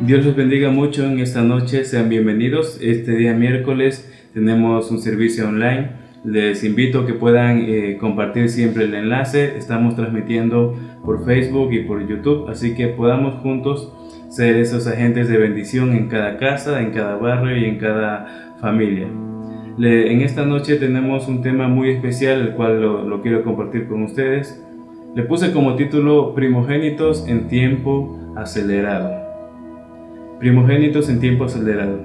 Dios los bendiga mucho en esta noche, sean bienvenidos. Este día miércoles tenemos un servicio online. Les invito a que puedan compartir siempre el enlace. Estamos transmitiendo por Facebook y por YouTube, así que podamos juntos ser esos agentes de bendición en cada casa, en cada barrio y en cada familia. En esta noche tenemos un tema muy especial, el cual lo quiero compartir con ustedes. Le puse como título Primogénitos en tiempo acelerado. Primogénitos en tiempo acelerado.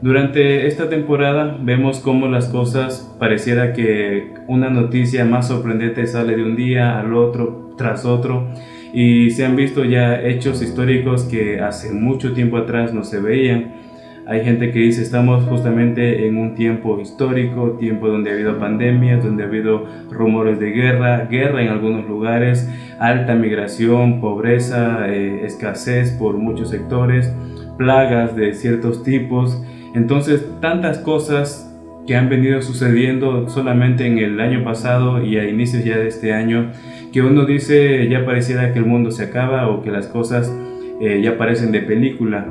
Durante esta temporada vemos cómo las cosas pareciera que una noticia más sorprendente sale de un día al otro tras otro, y se han visto ya hechos históricos que hace mucho tiempo atrás no se veían. Hay gente que dice estamos justamente en un tiempo histórico, tiempo donde ha habido pandemias, donde ha habido rumores de guerra en algunos lugares, alta migración, pobreza, escasez por muchos sectores, plagas de ciertos tipos. Entonces, tantas cosas que han venido sucediendo solamente en el año pasado y a inicios ya de este año, que uno dice ya pareciera que el mundo se acaba o que las cosas ya parecen de película.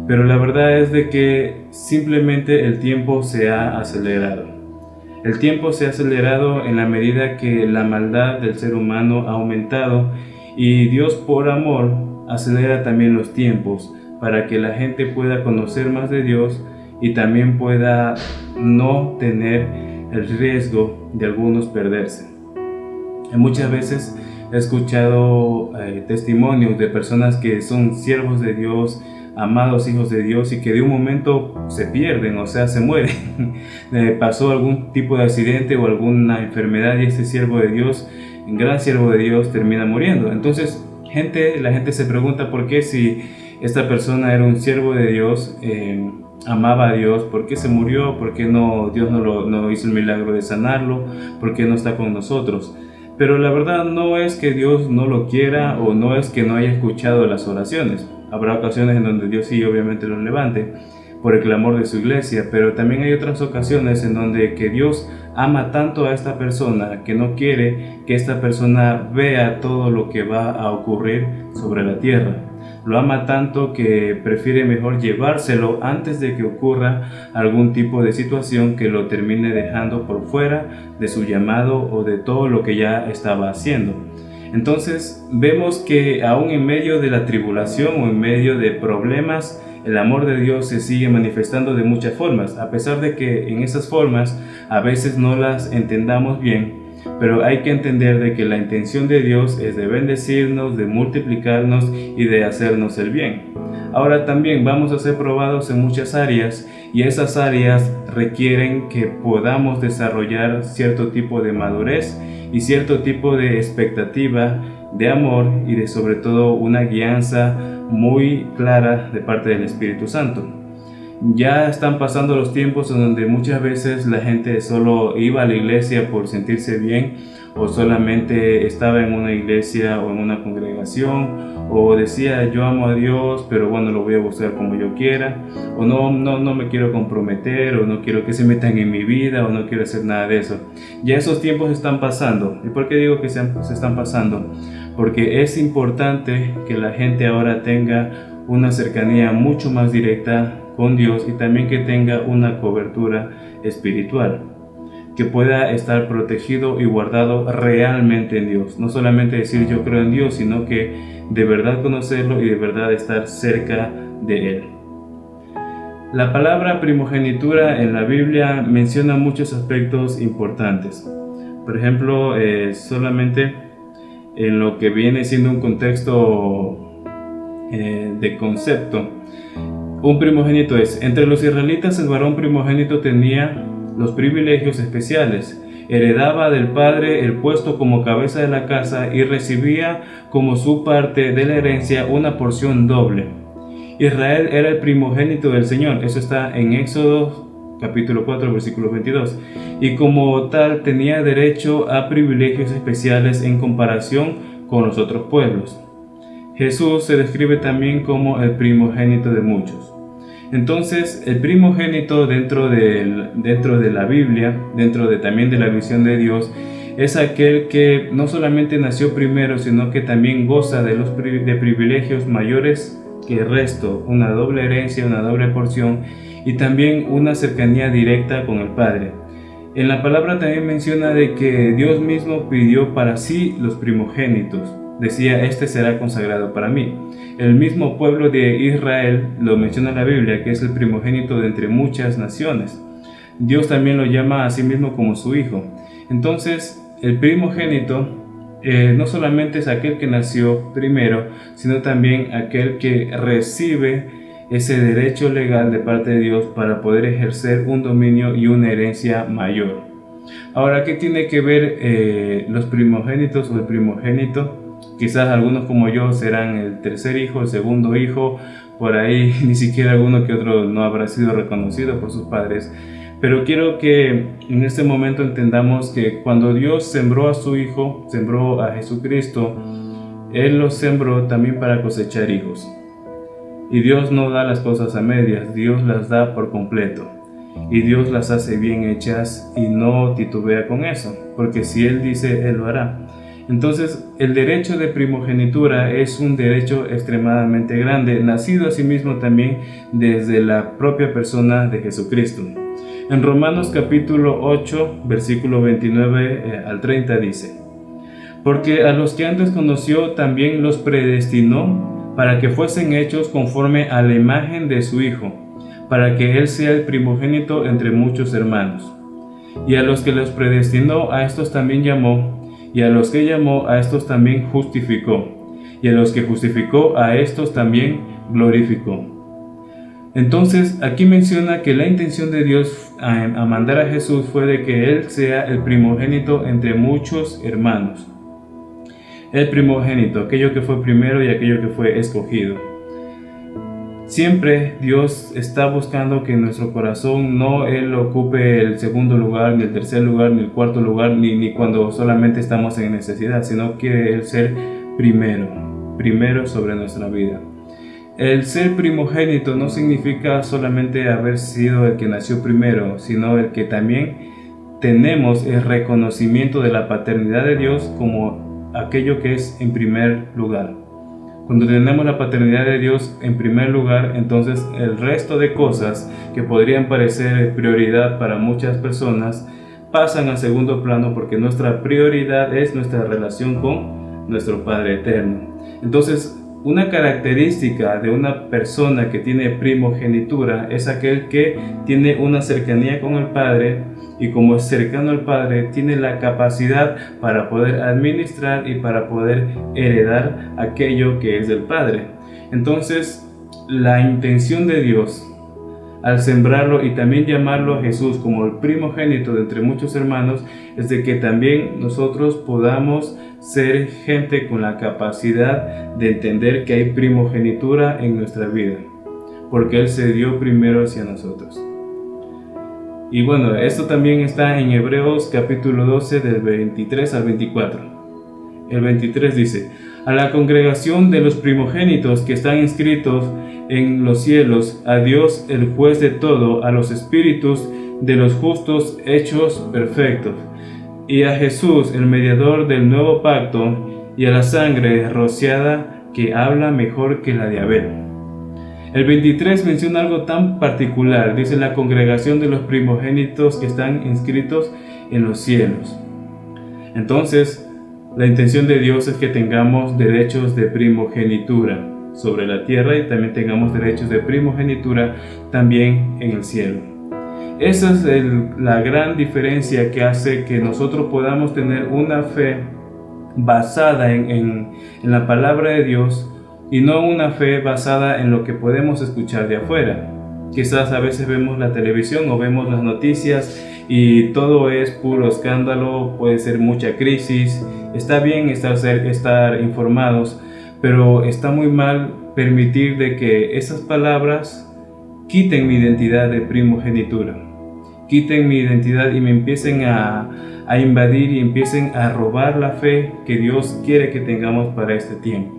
Pero la verdad es de que simplemente el tiempo se ha acelerado. El tiempo se ha acelerado en la medida que la maldad del ser humano ha aumentado, y Dios por amor acelera también los tiempos para que la gente pueda conocer más de Dios y también pueda no tener el riesgo de algunos perderse. Muchas veces he escuchado testimonios de personas que son siervos de Dios, amados hijos de Dios, y que de un momento se pierden, o sea, se mueren. Pasó algún tipo de accidente o alguna enfermedad y este siervo de Dios, un gran siervo de Dios, termina muriendo. Entonces la gente se pregunta por qué, si esta persona era un siervo de Dios, amaba a Dios, ¿por qué se murió? ¿Por qué Dios no hizo el milagro de sanarlo? ¿Por qué no está con nosotros? Pero la verdad no es que Dios no lo quiera, o no es que no haya escuchado las oraciones. Habrá ocasiones en donde Dios sí obviamente los levante por el clamor de su iglesia, pero también hay otras ocasiones en donde que Dios ama tanto a esta persona que no quiere que esta persona vea todo lo que va a ocurrir sobre la tierra. Lo ama tanto que prefiere mejor llevárselo antes de que ocurra algún tipo de situación que lo termine dejando por fuera de su llamado o de todo lo que ya estaba haciendo. Entonces vemos que aún en medio de la tribulación o en medio de problemas, el amor de Dios se sigue manifestando de muchas formas, a pesar de que en esas formas a veces no las entendamos bien. Pero hay que entender de que la intención de Dios es de bendecirnos, de multiplicarnos y de hacernos el bien. Ahora también vamos a ser probados en muchas áreas, y esas áreas requieren que podamos desarrollar cierto tipo de madurez y cierto tipo de expectativa de amor, y de sobre todo una guianza muy clara de parte del Espíritu Santo. Ya están pasando los tiempos en donde muchas veces la gente solo iba a la iglesia por sentirse bien, o solamente estaba en una iglesia o en una congregación, o decía yo amo a Dios, pero bueno, lo voy a buscar como yo quiera, o no me quiero comprometer, o no quiero que se metan en mi vida, o no quiero hacer nada de eso. Ya esos tiempos están pasando. ¿Y por qué digo que se están pasando? Porque es importante que la gente ahora tenga una cercanía mucho más directa con Dios, y también que tenga una cobertura espiritual, que pueda estar protegido y guardado realmente en Dios. No solamente decir yo creo en Dios, sino que de verdad conocerlo y de verdad estar cerca de Él. La palabra primogenitura en la Biblia menciona muchos aspectos importantes. Por ejemplo, solamente en lo que viene siendo un contexto de concepto. Un primogénito es: entre los israelitas el varón primogénito tenía los privilegios especiales, heredaba del padre el puesto como cabeza de la casa y recibía como su parte de la herencia una porción doble. Israel era el primogénito del Señor, eso está en Éxodo capítulo 4 versículo 22, y como tal tenía derecho a privilegios especiales en comparación con los otros pueblos. Jesús se describe también como el primogénito de muchos. Entonces, el primogénito dentro de la Biblia, también de la visión de Dios, es aquel que no solamente nació primero, sino que también goza de privilegios mayores que el resto, una doble herencia, una doble porción y también una cercanía directa con el Padre. En la palabra también menciona de que Dios mismo pidió para sí los primogénitos. Decía, este será consagrado para mí. El mismo pueblo de Israel lo menciona en la Biblia, que es el primogénito de entre muchas naciones. Dios también lo llama a sí mismo como su hijo. Entonces, el primogénito no solamente es aquel que nació primero, sino también aquel que recibe ese derecho legal de parte de Dios para poder ejercer un dominio y una herencia mayor. Ahora, ¿qué tiene que ver los primogénitos o el primogénito? Quizás algunos como yo serán el tercer hijo, el segundo hijo, por ahí ni siquiera alguno que otro no habrá sido reconocido por sus padres. Pero quiero que en este momento entendamos que cuando Dios sembró a su Hijo, sembró a Jesucristo, Él lo sembró también para cosechar hijos. Y Dios no da las cosas a medias, Dios las da por completo. Y Dios las hace bien hechas y no titubea con eso, porque si Él dice, Él lo hará. Entonces, el derecho de primogenitura es un derecho extremadamente grande, nacido asimismo también desde la propia persona de Jesucristo. En Romanos capítulo 8, versículo 29 al 30 dice: porque a los que antes conoció también los predestinó para que fuesen hechos conforme a la imagen de su Hijo, para que Él sea el primogénito entre muchos hermanos. Y a los que los predestinó, a estos también llamó, y a los que llamó, a estos también justificó, y a los que justificó, a estos también glorificó. Entonces, aquí menciona que la intención de Dios a mandar a Jesús fue de que Él sea el primogénito entre muchos hermanos. El primogénito, aquello que fue primero y aquello que fue escogido. Siempre Dios está buscando que en nuestro corazón no Él ocupe el segundo lugar, ni el tercer lugar, ni el cuarto lugar, ni cuando solamente estamos en necesidad, sino quiere Él ser primero sobre nuestra vida. El ser primogénito no significa solamente haber sido el que nació primero, sino el que también tenemos el reconocimiento de la paternidad de Dios como aquello que es en primer lugar. Cuando tenemos la paternidad de Dios en primer lugar, entonces el resto de cosas que podrían parecer prioridad para muchas personas pasan a segundo plano, porque nuestra prioridad es nuestra relación con nuestro Padre Eterno. Entonces, una característica de una persona que tiene primogenitura es aquel que tiene una cercanía con el Padre, y como es cercano al Padre, tiene la capacidad para poder administrar y para poder heredar aquello que es del Padre. Entonces, la intención de Dios al sembrarlo y también llamarlo a Jesús como el primogénito de entre muchos hermanos, es de que también nosotros podamos ser gente con la capacidad de entender que hay primogenitura en nuestra vida, porque Él se dio primero hacia nosotros. Y bueno, esto también está en Hebreos capítulo 12 del 23 al 24. El 23 dice: a la congregación de los primogénitos que están inscritos en los cielos, a Dios el juez de todo, a los espíritus de los justos hechos perfectos, y a Jesús el mediador del nuevo pacto, y a la sangre rociada que habla mejor que la de Abel. El 23 menciona algo tan particular, dice la congregación de los primogénitos que están inscritos en los cielos. Entonces, la intención de Dios es que tengamos derechos de primogenitura sobre la tierra y también tengamos derechos de primogenitura también en el cielo. Esa es la gran diferencia que hace que nosotros podamos tener una fe basada en la palabra de Dios, y no una fe basada en lo que podemos escuchar de afuera. Quizás a veces vemos la televisión o vemos las noticias y todo es puro escándalo, puede ser mucha crisis. Está bien estar informados, pero está muy mal permitir de que esas palabras quiten mi identidad de primogenitura, quiten mi identidad y me empiecen a invadir y empiecen a robar la fe que Dios quiere que tengamos para este tiempo.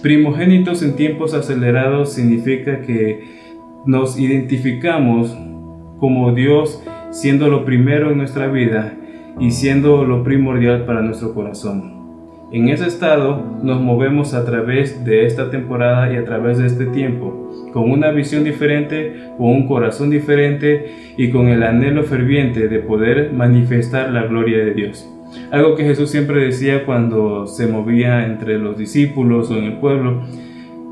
Primogénitos en tiempos acelerados significa que nos identificamos como Dios siendo lo primero en nuestra vida y siendo lo primordial para nuestro corazón. En ese estado nos movemos a través de esta temporada y a través de este tiempo, con una visión diferente, con un corazón diferente y con el anhelo ferviente de poder manifestar la gloria de Dios. Algo que Jesús siempre decía cuando se movía entre los discípulos o en el pueblo,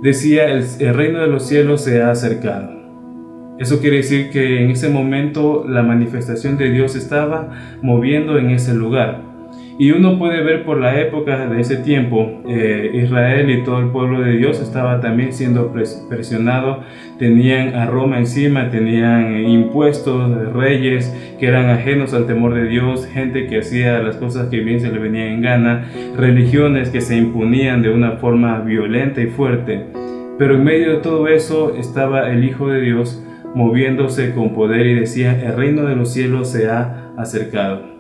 decía: el reino de los cielos se ha acercado. Eso quiere decir que en ese momento la manifestación de Dios estaba moviendo en ese lugar. Y uno puede ver por la época de ese tiempo, Israel y todo el pueblo de Dios estaba también siendo presionado. Tenían a Roma encima, tenían impuestos, reyes que eran ajenos al temor de Dios, gente que hacía las cosas que bien se le venía en gana, religiones que se imponían de una forma violenta y fuerte. Pero en medio de todo eso estaba el Hijo de Dios moviéndose con poder y decía: el reino de los cielos se ha acercado.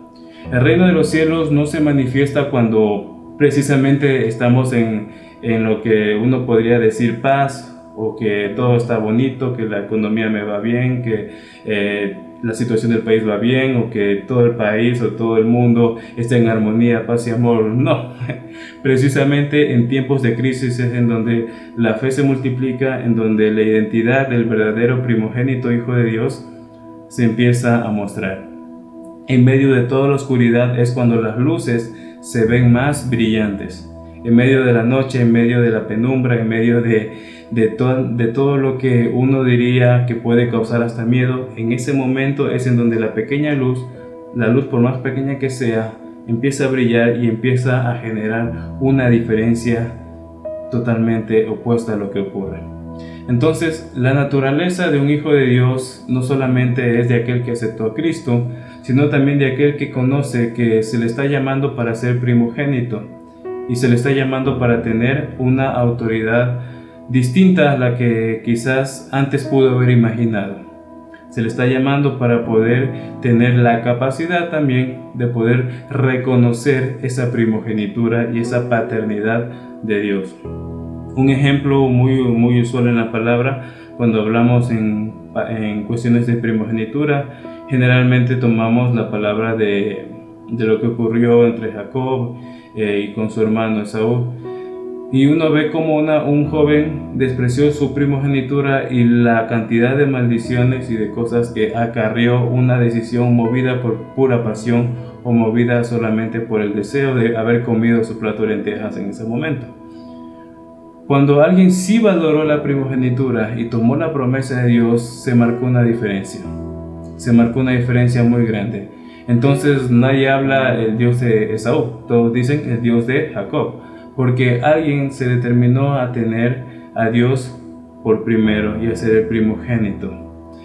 El reino de los cielos no se manifiesta cuando precisamente estamos en lo que uno podría decir paz, o que todo está bonito, que la economía me va bien, que la situación del país va bien, o que todo el país o todo el mundo está en armonía, paz y amor. No, precisamente en tiempos de crisis es en donde la fe se multiplica, en donde la identidad del verdadero primogénito Hijo de Dios se empieza a mostrar. En medio de toda la oscuridad es cuando las luces se ven más brillantes. En medio de la noche, en medio de la penumbra, en medio de todo lo que uno diría que puede causar hasta miedo, en ese momento es en donde la pequeña luz, la luz por más pequeña que sea, empieza a brillar y empieza a generar una diferencia totalmente opuesta a lo que ocurre. Entonces, la naturaleza de un hijo de Dios no solamente es de aquel que aceptó a Cristo, sino también de aquel que conoce que se le está llamando para ser primogénito y se le está llamando para tener una autoridad distinta a la que quizás antes pudo haber imaginado. Se le está llamando para poder tener la capacidad también de poder reconocer esa primogenitura y esa paternidad de Dios. Un ejemplo muy usual en la palabra, cuando hablamos en cuestiones de primogenitura, generalmente tomamos la palabra de lo que ocurrió entre Jacob y con su hermano Esaú. Y uno ve como un joven despreció su primogenitura y la cantidad de maldiciones y de cosas que acarrió una decisión movida por pura pasión o movida solamente por el deseo de haber comido su plato de lentejas en ese momento. Cuando alguien sí valoró la primogenitura y tomó la promesa de Dios, se marcó una diferencia. Se marcó una diferencia muy grande. Entonces nadie habla el Dios de Esaú, todos dicen el Dios de Jacob, porque alguien se determinó a tener a Dios por primero y a ser el primogénito.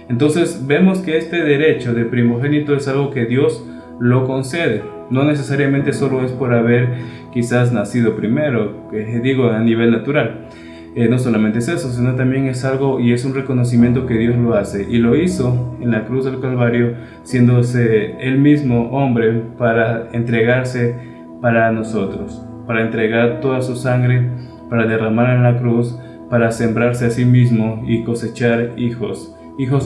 Entonces vemos que este derecho de primogénito es algo que Dios lo concede. No necesariamente solo es por haber quizás nacido primero, digo a nivel natural. No solamente es eso, sino también es algo y es un reconocimiento que Dios lo hace. Y lo hizo en la cruz del Calvario, siéndose Él mismo hombre para entregarse para nosotros, para entregar toda su sangre, para derramar en la cruz, para sembrarse a sí mismo y cosechar hijos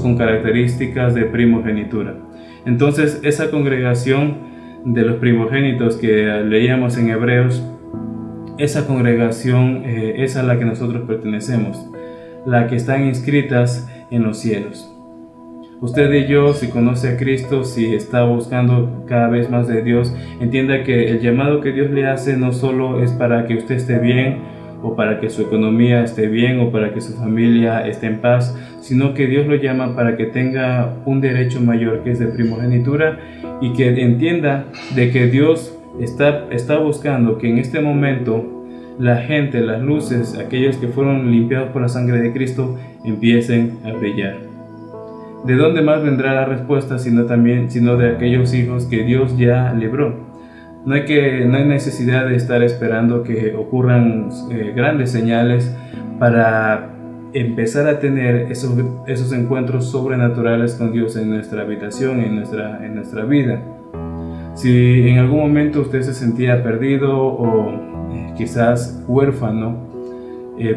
con características de primogenitura. Entonces esa congregación de los primogénitos que leíamos en Hebreos, esa congregación es a la que nosotros pertenecemos, la que están inscritas en los cielos. Usted y yo, si conoce a Cristo, si está buscando cada vez más de Dios, entienda que el llamado que Dios le hace no solo es para que usted esté bien, o para que su economía esté bien, o para que su familia esté en paz, sino que Dios lo llama para que tenga un derecho mayor, que es de primogenitura, y que entienda de que Dios está buscando que en este momento la gente, las luces, aquellos que fueron limpiados por la sangre de Cristo, empiecen a brillar. ¿De dónde más vendrá la respuesta sino de aquellos hijos que Dios ya libró? No hay necesidad de estar esperando que ocurran grandes señales para empezar a tener esos encuentros sobrenaturales con Dios en nuestra habitación, en nuestra vida. Si en algún momento usted se sentía perdido o quizás huérfano,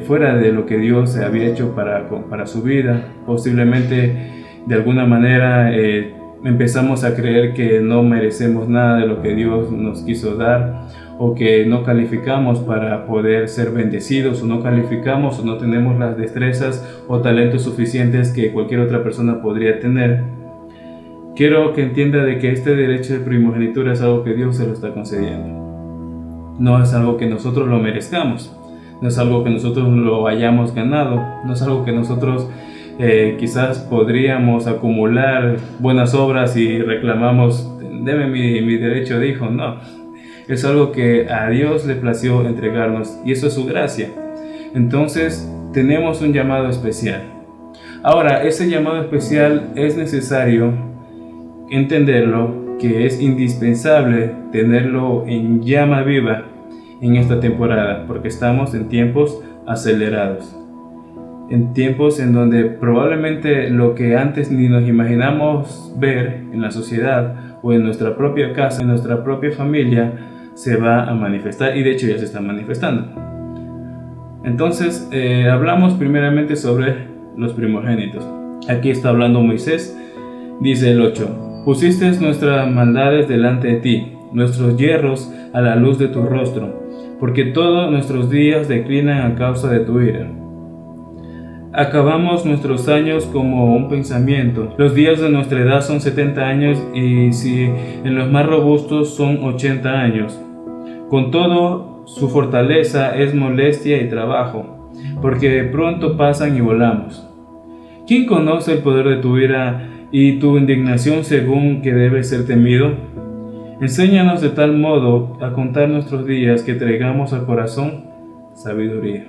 fuera de lo que Dios había hecho para su vida, posiblemente de alguna manera empezamos a creer que no merecemos nada de lo que Dios nos quiso dar, o que no calificamos para poder ser bendecidos, o no calificamos o no tenemos las destrezas o talentos suficientes que cualquier otra persona podría tener. Quiero que entienda de que este derecho de primogenitura es algo que Dios se lo está concediendo. No es algo que nosotros lo merezcamos, no es algo que nosotros lo hayamos ganado, no es algo que nosotros quizás podríamos acumular buenas obras y reclamamos, deme mi derecho de hijo. No, es algo que a Dios le plació entregarnos y eso es su gracia. Entonces tenemos un llamado especial. Ahora, ese llamado especial es necesario entenderlo, que es indispensable tenerlo en llama viva en esta temporada, porque estamos en tiempos acelerados, en tiempos en donde probablemente lo que antes ni nos imaginamos ver en la sociedad o en nuestra propia casa, en nuestra propia familia, se va a manifestar, y de hecho ya se está manifestando. Entonces hablamos primeramente sobre los primogénitos. Aquí está hablando Moisés. Dice el 8: Pusiste nuestras maldades delante de ti, nuestros yerros a la luz de tu rostro, porque todos nuestros días declinan a causa de tu ira. Acabamos nuestros años como un pensamiento. Los días de nuestra edad son 70 años, y si en los más robustos son 80 años. Con todo, su fortaleza es molestia y trabajo, porque pronto pasan y volamos. ¿Quién conoce el poder de tu ira y tu indignación según que debe ser temido? Enséñanos de tal modo a contar nuestros días que traigamos al corazón sabiduría.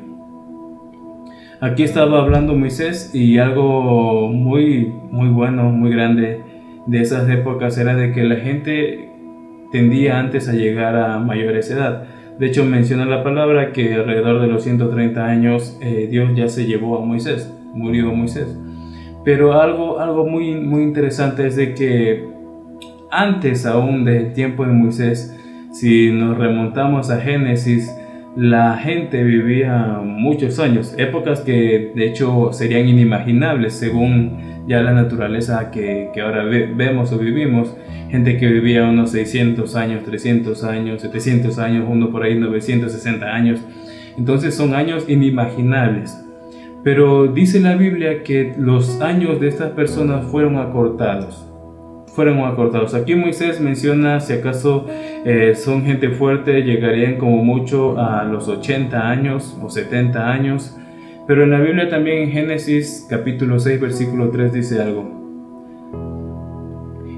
Aquí estaba hablando Moisés, y algo muy bueno, muy grande de esas épocas era de que la gente tendía antes a llegar a mayores edad. De hecho, menciona la palabra que alrededor de los 130 años Dios ya se llevó a Moisés, murió Moisés. Pero algo muy interesante es de que antes aún del tiempo de Moisés, si nos remontamos a Génesis, la gente vivía muchos años, épocas que de hecho serían inimaginables según ya la naturaleza que ahora vemos o vivimos. Gente que vivía unos 600 años, 300 años, 700 años, uno por ahí 960 años. Entonces son años inimaginables. Pero dice la Biblia que los años de estas personas fueron acortados. Aquí Moisés menciona, si acaso son gente fuerte, llegarían como mucho a los 80 años o 70 años. Pero en la Biblia también, en Génesis capítulo 6 versículo 3 dice algo.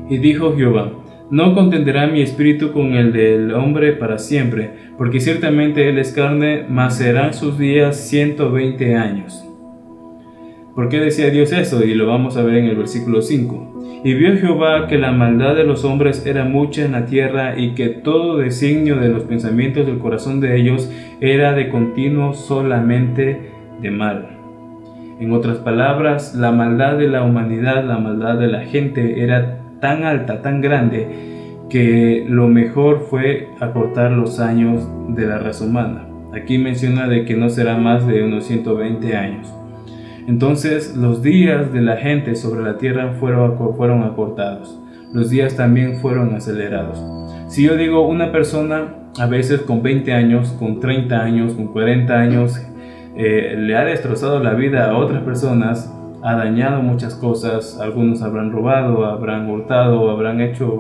Y dijo Jehová: no contenderá mi espíritu con el del hombre para siempre, porque ciertamente él es carne, mas serán sus días 120 años. ¿Por qué decía Dios eso? Y lo vamos a ver en el versículo 5. Y vio Jehová que la maldad de los hombres era mucha en la tierra, y que todo designio de los pensamientos del corazón de ellos era de continuo solamente de mal. En otras palabras, la maldad de la humanidad, la maldad de la gente era tan alta, tan grande, que lo mejor fue acortar los años de la raza humana. Aquí menciona de que no será más de unos 120 años. Entonces los días de la gente sobre la tierra fueron acortados. Los días también fueron acelerados. Si yo digo una persona, a veces con 20 años, con 30 años, con 40 años, le ha destrozado la vida a otras personas, ha dañado muchas cosas, algunos habrán robado, habrán hurtado, habrán hecho,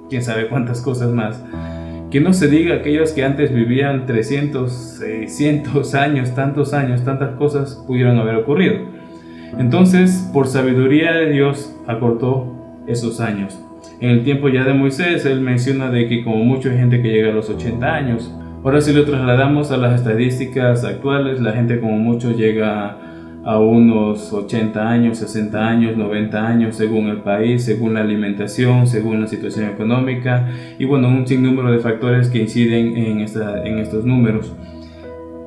quién sabe cuántas cosas más. Que no se diga aquellos que antes vivían 300, 600 años, tantas cosas pudieron haber ocurrido. Entonces, por sabiduría de Dios, acortó esos años. En el tiempo ya de Moisés, él menciona de que como mucho hay gente que llega a los 80 años. Ahora, si lo trasladamos a las estadísticas actuales, la gente como mucho llega a unos 80 años, 60 años, 90 años, según el país, según la alimentación, según la situación económica, y un sinnúmero de factores que inciden en estos números.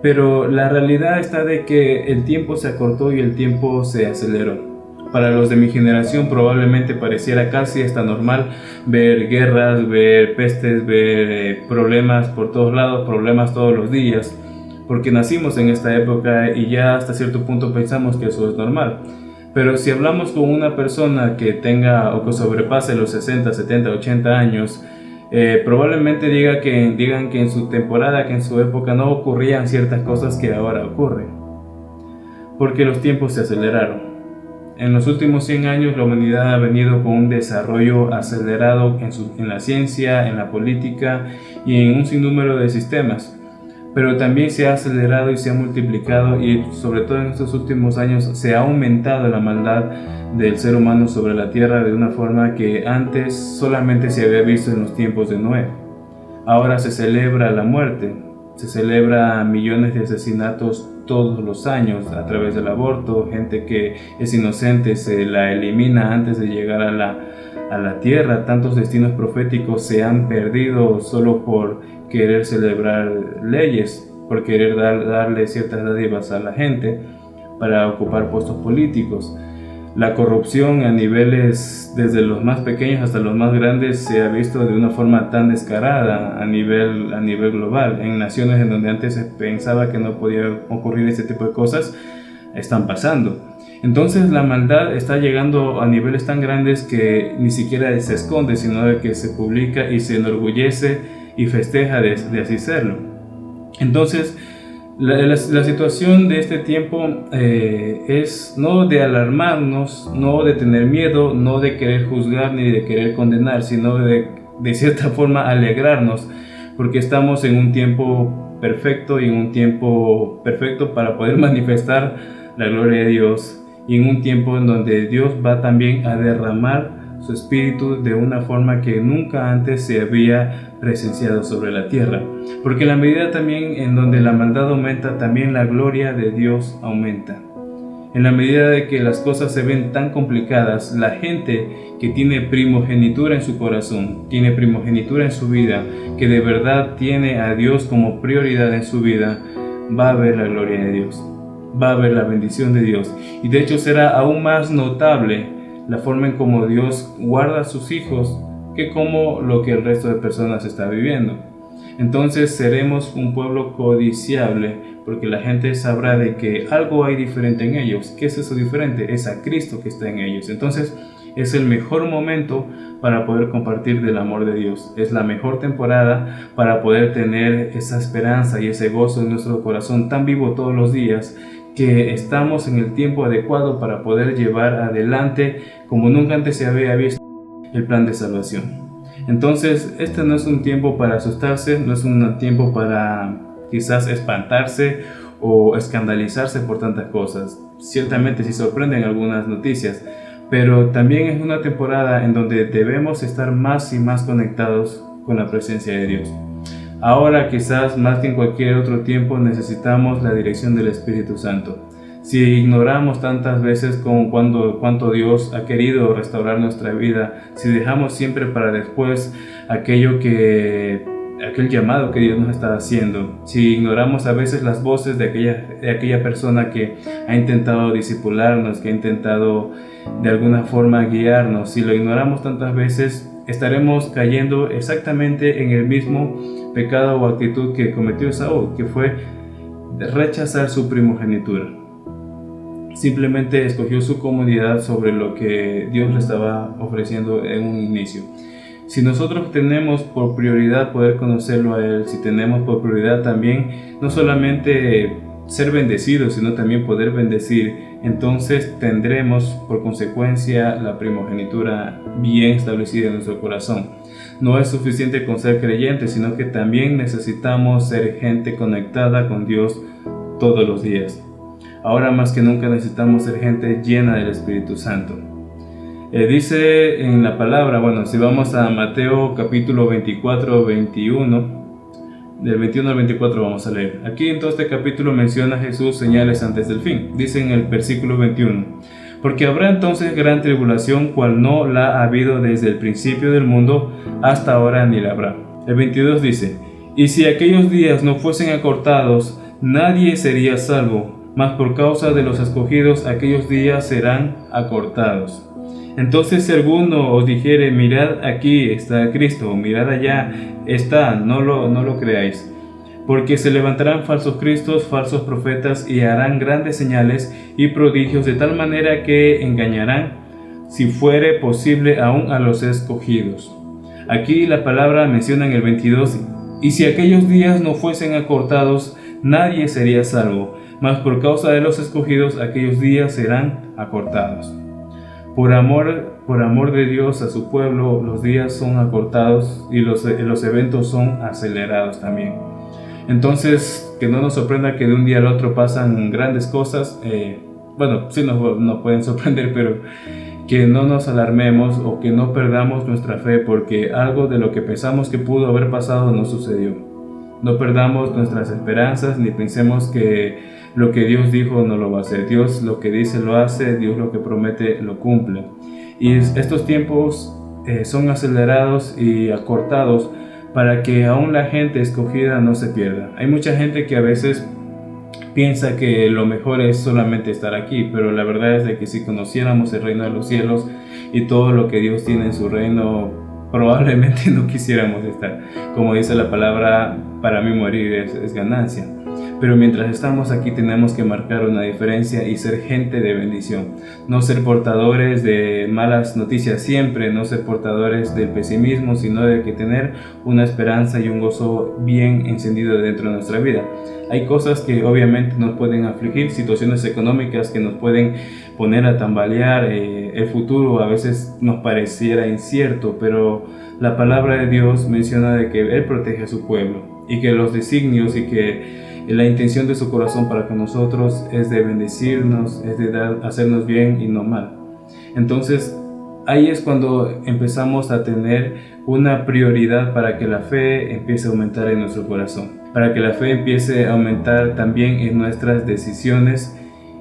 Pero la realidad está de que el tiempo se acortó y el tiempo se aceleró. Para los de mi generación probablemente pareciera casi hasta normal ver guerras, ver pestes, ver problemas por todos lados, problemas todos los días, porque nacimos en esta época y ya hasta cierto punto pensamos que eso es normal. Pero si hablamos con una persona que tenga o que sobrepase los 60, 70, 80 años, Probablemente digan que en su temporada, que en su época no ocurrían ciertas cosas que ahora ocurren, porque los tiempos se aceleraron. En los últimos 100 años la humanidad ha venido con un desarrollo acelerado en la ciencia, en la política y en un sinnúmero de sistemas. Pero también se ha acelerado y se ha multiplicado, y sobre todo en estos últimos años se ha aumentado la maldad del ser humano sobre la tierra de una forma que antes solamente se había visto en los tiempos de Noé. Ahora se celebra la muerte, se celebra millones de asesinatos todos los años a través del aborto, gente que es inocente se la elimina antes de llegar a la tierra. Tantos destinos proféticos se han perdido solo por querer celebrar leyes, por querer darle ciertas dádivas a la gente para ocupar puestos políticos. La corrupción a niveles, desde los más pequeños hasta los más grandes, se ha visto de una forma tan descarada a nivel global. En naciones en donde antes se pensaba que no podía ocurrir este tipo de cosas, están pasando. Entonces la maldad está llegando a niveles tan grandes que ni siquiera se esconde, sino de que se publica y se enorgullece y festeja de así serlo. Entonces, la situación de este tiempo es no de alarmarnos, no de tener miedo, no de querer juzgar ni de querer condenar, sino de cierta forma alegrarnos, porque estamos en un tiempo perfecto y en un tiempo perfecto para poder manifestar la gloria de Dios, y en un tiempo en donde Dios va también a derramar su espíritu de una forma que nunca antes se había presenciado sobre la tierra. Porque en la medida también en donde la maldad aumenta, también la gloria de Dios aumenta. En la medida de que las cosas se ven tan complicadas, la gente que tiene primogenitura en su corazón, tiene primogenitura en su vida, que de verdad tiene a Dios como prioridad en su vida, va a ver la gloria de Dios, va a ver la bendición de Dios. Y de hecho será aún más notable la forma en cómo Dios guarda a sus hijos que como lo que el resto de personas está viviendo. Entonces seremos un pueblo codiciable, porque la gente sabrá de que algo hay diferente en ellos. ¿Qué es eso diferente? Es a Cristo que está en ellos. Entonces es el mejor momento para poder compartir del amor de Dios. Es la mejor temporada para poder tener esa esperanza y ese gozo en nuestro corazón tan vivo todos los días, que estamos en el tiempo adecuado para poder llevar adelante, como nunca antes se había visto, el plan de salvación. Entonces, este no es un tiempo para asustarse, no es un tiempo para quizás espantarse o escandalizarse por tantas cosas. Ciertamente sí sorprenden algunas noticias, pero también es una temporada en donde debemos estar más y más conectados con la presencia de Dios. Ahora, quizás más que en cualquier otro tiempo, necesitamos la dirección del Espíritu Santo. Si ignoramos tantas veces cuánto Dios ha querido restaurar nuestra vida, si dejamos siempre para después aquel llamado que Dios nos está haciendo, si ignoramos a veces las voces de aquella persona que ha intentado discipularnos, que ha intentado de alguna forma guiarnos, si lo ignoramos tantas veces, estaremos cayendo exactamente en el mismo pecado o actitud que cometió Esaú, que fue rechazar su primogenitura. Simplemente escogió su comodidad sobre lo que Dios le estaba ofreciendo en un inicio. Si nosotros tenemos por prioridad poder conocerlo a Él, si tenemos por prioridad también no solamente ser bendecidos, sino también poder bendecir, entonces tendremos por consecuencia la primogenitura bien establecida en nuestro corazón. No es suficiente con ser creyentes, sino que también necesitamos ser gente conectada con Dios todos los días. Ahora más que nunca necesitamos ser gente llena del Espíritu Santo. Dice en la palabra, si vamos a Mateo capítulo 24, 21, del 21 al 24 vamos a leer. Aquí en todo este capítulo menciona Jesús señales antes del fin. Dice en el versículo 21, porque habrá entonces gran tribulación, cual no la ha habido desde el principio del mundo hasta ahora ni la habrá. El 22 dice, y si aquellos días no fuesen acortados, nadie sería salvo, mas por causa de los escogidos aquellos días serán acortados. Entonces si alguno os dijere, mirad aquí está Cristo, o mirad allá está, no lo creáis. Porque se levantarán falsos cristos, falsos profetas, y harán grandes señales y prodigios, de tal manera que engañarán, si fuere posible, aún a los escogidos. Aquí la palabra menciona en el 22, y si aquellos días no fuesen acortados, nadie sería salvo, mas por causa de los escogidos aquellos días serán acortados. Por amor de Dios a su pueblo, los días son acortados y los eventos son acelerados también. Entonces, que no nos sorprenda que de un día al otro pasan grandes cosas. Bueno, sí nos pueden sorprender, pero que no nos alarmemos o que no perdamos nuestra fe, porque algo de lo que pensamos que pudo haber pasado no sucedió. No perdamos nuestras esperanzas ni pensemos que lo que Dios dijo no lo va a hacer. Dios lo que dice lo hace, Dios lo que promete lo cumple. Y estos tiempos son acelerados y acortados para que aún la gente escogida no se pierda. Hay mucha gente que a veces piensa que lo mejor es solamente estar aquí, pero la verdad es de que si conociéramos el reino de los cielos y todo lo que Dios tiene en su reino, probablemente no quisiéramos estar. Como dice la palabra, para mí morir es ganancia. Pero mientras estamos aquí tenemos que marcar una diferencia y ser gente de bendición. No ser portadores de malas noticias siempre, no ser portadores del pesimismo, sino de que tener una esperanza y un gozo bien encendido dentro de nuestra vida. Hay cosas que obviamente nos pueden afligir, situaciones económicas que nos pueden poner a tambalear. El futuro a veces nos pareciera incierto, pero la palabra de Dios menciona de que Él protege a su pueblo y que los designios y que la intención de su corazón para con nosotros es de bendecirnos, es de hacernos bien y no mal. Entonces, ahí es cuando empezamos a tener una prioridad para que la fe empiece a aumentar en nuestro corazón, para que la fe empiece a aumentar también en nuestras decisiones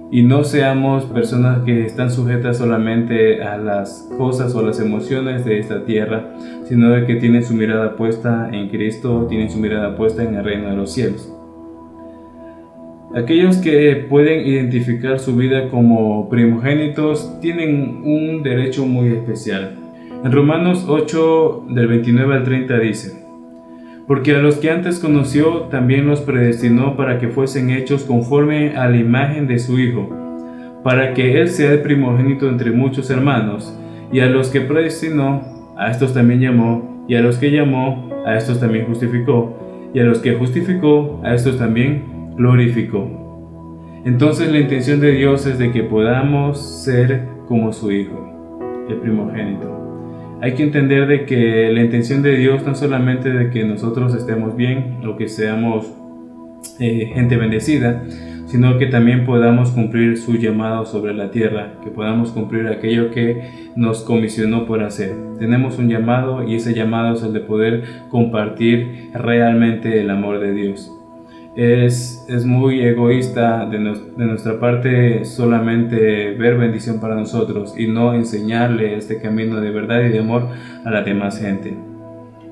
y no seamos personas que están sujetas solamente a las cosas o las emociones de esta tierra, sino de que tienen su mirada puesta en Cristo, tienen su mirada puesta en el reino de los cielos. Aquellos que pueden identificar su vida como primogénitos tienen un derecho muy especial. En Romanos 8, del 29 al 30 dice: porque a los que antes conoció también los predestinó para que fuesen hechos conforme a la imagen de su Hijo, para que Él sea el primogénito entre muchos hermanos. Y a los que predestinó, a estos también llamó, y a los que llamó, a estos también justificó, y a los que justificó, a estos también glorificó. Entonces la intención de Dios es de que podamos ser como su Hijo, el primogénito. Hay que entender de que la intención de Dios no es solamente de que nosotros estemos bien o que seamos gente bendecida, sino que también podamos cumplir su llamado sobre la tierra, que podamos cumplir aquello que nos comisionó por hacer. Tenemos un llamado y ese llamado es el de poder compartir realmente el amor de Dios. Es muy egoísta de nuestra parte solamente ver bendición para nosotros y no enseñarle este camino de verdad y de amor a la demás gente.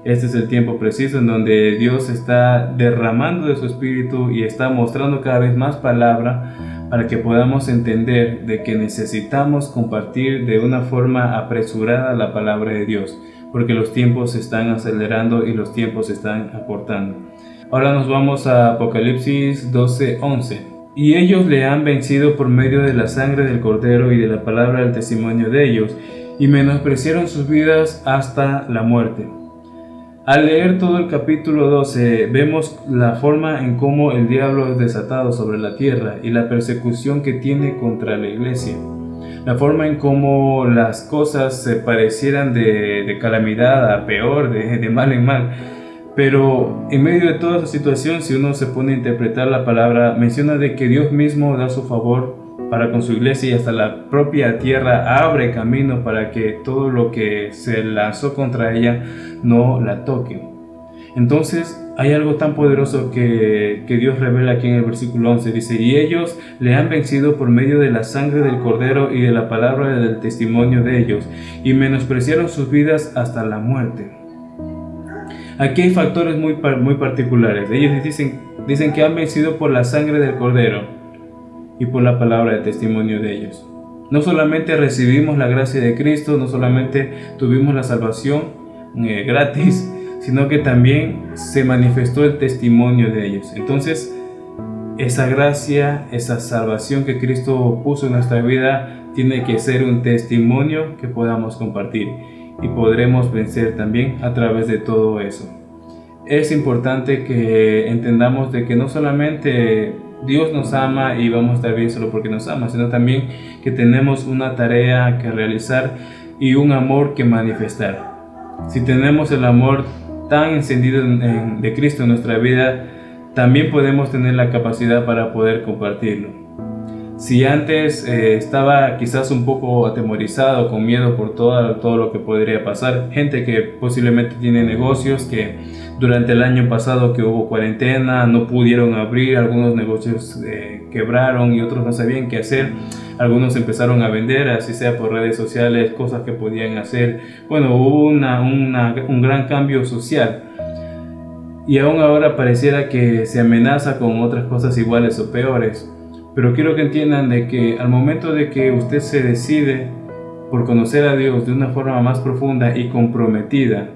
Este es el tiempo preciso en donde Dios está derramando de su espíritu y está mostrando cada vez más palabra para que podamos entender de que necesitamos compartir de una forma apresurada la palabra de Dios, porque los tiempos se están acelerando y los tiempos se están acortando. Ahora nos vamos a Apocalipsis 12:11. Y ellos le han vencido por medio de la sangre del Cordero y de la palabra del testimonio de ellos, y menospreciaron sus vidas hasta la muerte. Al leer todo el capítulo 12, vemos la forma en cómo el diablo es desatado sobre la tierra y la persecución que tiene contra la iglesia. La forma en cómo las cosas se parecieran de calamidad a peor, de mal en mal. Pero en medio de toda esa situación, si uno se pone a interpretar la palabra, menciona de que Dios mismo da su favor para con su iglesia y hasta la propia tierra abre camino para que todo lo que se lanzó contra ella no la toque. Entonces hay algo tan poderoso que Dios revela aquí en el versículo 11. Dice: y ellos le han vencido por medio de la sangre del Cordero y de la palabra del testimonio de ellos, y menospreciaron sus vidas hasta la muerte. Aquí hay factores muy particulares. Ellos dicen que han vencido por la sangre del Cordero y por la palabra de testimonio de ellos. No solamente recibimos la gracia de Cristo, no solamente tuvimos la salvación gratis, sino que también se manifestó el testimonio de ellos. Entonces, esa gracia, esa salvación que Cristo puso en nuestra vida, tiene que ser un testimonio que podamos compartir. y podremos vencer también a través de todo eso. Es importante que entendamos de que no solamente Dios nos ama y vamos a estar bien solo porque nos ama, sino también que tenemos una tarea que realizar y un amor que manifestar. Si tenemos el amor tan encendido de Cristo en nuestra vida, también podemos tener la capacidad para poder compartirlo. Si antes estaba quizás un poco atemorizado, con miedo por todo lo que podría pasar, gente que posiblemente tiene negocios que durante el año pasado que hubo cuarentena no pudieron abrir, algunos negocios quebraron y otros no sabían qué hacer, algunos empezaron a vender, así sea por redes sociales, cosas que podían hacer. Bueno, hubo un gran cambio social. Y aún ahora pareciera que se amenaza con otras cosas iguales o peores. Pero quiero que entiendan de que al momento de que usted se decide por conocer a Dios de una forma más profunda y comprometida,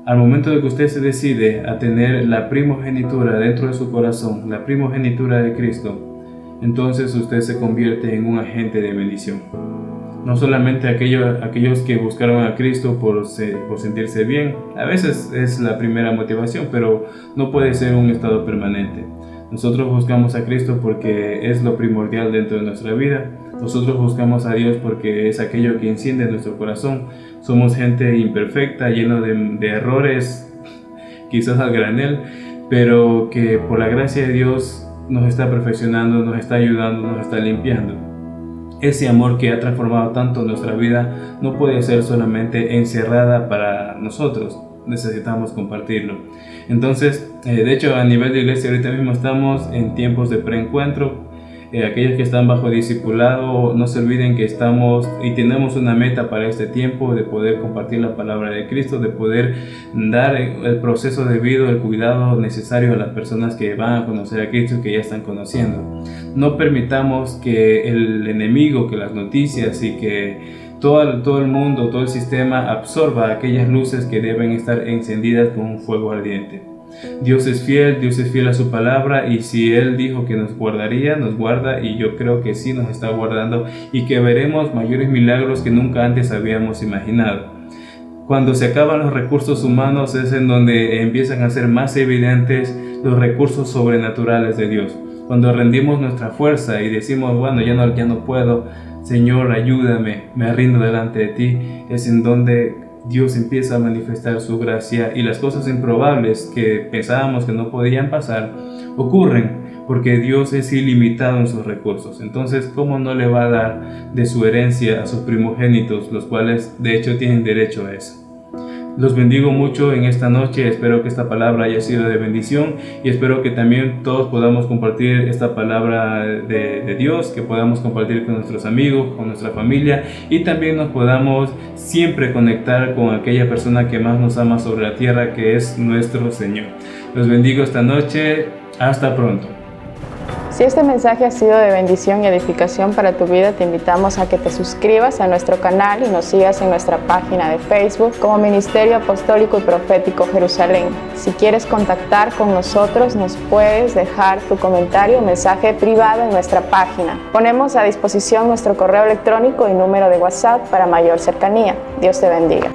al momento de que usted se decide a tener la primogenitura dentro de su corazón, la primogenitura de Cristo, entonces usted se convierte en un agente de bendición. No solamente aquellos que buscaron a Cristo por sentirse bien, a veces es la primera motivación, pero no puede ser un estado permanente. Nosotros buscamos a Cristo porque es lo primordial dentro de nuestra vida. Nosotros buscamos a Dios porque es aquello que enciende nuestro corazón. Somos gente imperfecta, llena de errores, quizás al granel, pero que por la gracia de Dios nos está perfeccionando, nos está ayudando, nos está limpiando. Ese amor que ha transformado tanto nuestra vida no puede ser solamente encerrada para nosotros. Necesitamos compartirlo. Entonces, de hecho, a nivel de iglesia ahorita mismo estamos en tiempos de preencuentro. Aquellos que están bajo discipulado, no se olviden que estamos y tenemos una meta para este tiempo de poder compartir la palabra de Cristo, de poder dar el proceso debido, el cuidado necesario a las personas que van a conocer a Cristo y que ya están conociendo. No permitamos que el enemigo, que las noticias y que todo el mundo, todo el sistema absorba aquellas luces que deben estar encendidas con un fuego ardiente. Dios es fiel a su palabra, y si Él dijo que nos guardaría, nos guarda, y yo creo que sí nos está guardando y que veremos mayores milagros que nunca antes habíamos imaginado. Cuando se acaban los recursos humanos es en donde empiezan a ser más evidentes los recursos sobrenaturales de Dios. Cuando rendimos nuestra fuerza y decimos, bueno, ya no puedo, Señor, ayúdame, me rindo delante de ti, es en donde Dios empieza a manifestar su gracia y las cosas improbables que pensábamos que no podían pasar, ocurren porque Dios es ilimitado en sus recursos. Entonces, ¿cómo no le va a dar de su herencia a sus primogénitos, los cuales de hecho tienen derecho a eso? Los bendigo mucho en esta noche, espero que esta palabra haya sido de bendición y espero que también todos podamos compartir esta palabra de Dios, que podamos compartir con nuestros amigos, con nuestra familia, y también nos podamos siempre conectar con aquella persona que más nos ama sobre la tierra, que es nuestro Señor. Los bendigo esta noche, hasta pronto. Si este mensaje ha sido de bendición y edificación para tu vida, te invitamos a que te suscribas a nuestro canal y nos sigas en nuestra página de Facebook como Ministerio Apostólico y Profético Jerusalén. Si quieres contactar con nosotros, nos puedes dejar tu comentario o mensaje privado en nuestra página. Ponemos a disposición nuestro correo electrónico y número de WhatsApp para mayor cercanía. Dios te bendiga.